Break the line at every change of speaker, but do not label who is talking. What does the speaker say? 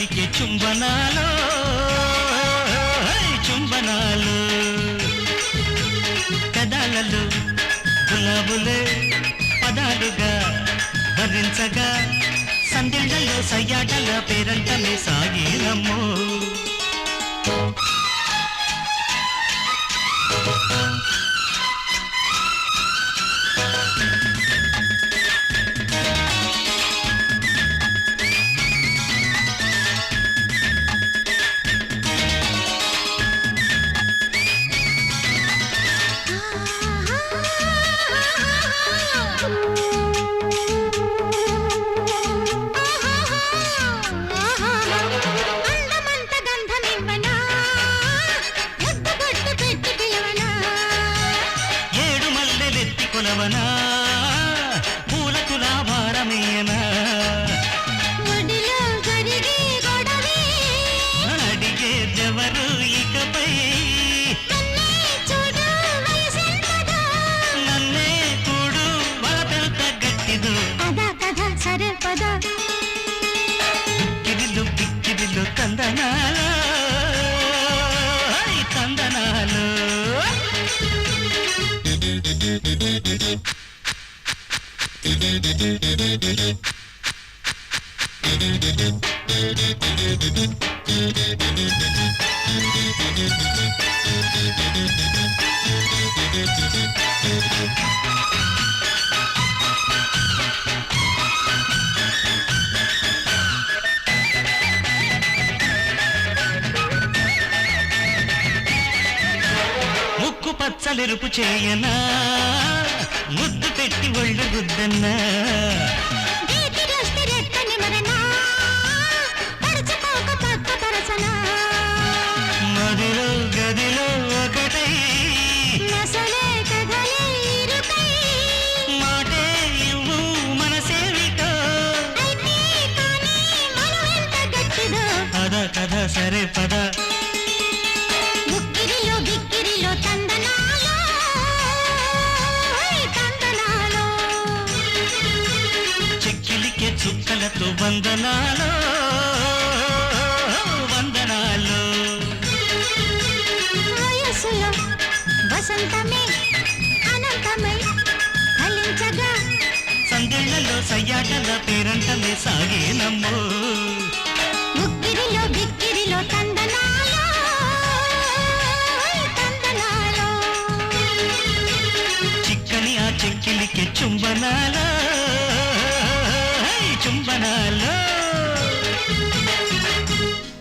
చెక్కిలికే చుంబనాలో చుంబనాలు కదాలలో గులాబులే పదాలుగా భరించగా సందిళ్లలో సయ్యాటల పేరంటమే సాగేనమ్మో కొలవనా పూలకుల భారమేయనా అడిగేదెవరు ఇకపై నన్నే కూడు వలపెల్త గట్టిదు
సరే పద
కిరిలు పిక్కిరిలు కందనాలు కందనాలు ముక్కు పచ్చలెరుపు చేయనా ముద్దు పెట్టి ఒళ్ళు గుద్దన్నా మదిలో గదిలో ఒకటై మాటే ఇవ్వు మనసేవిటో పద కథ సరే పద చెక్కిలికే చుక్కలతో వందనాలు వందనాలు
వసంతమే అనంతమై ఫలించగా
సందేళ్లలో సయ్యాటల పేరంటమే సాగేనమ్మో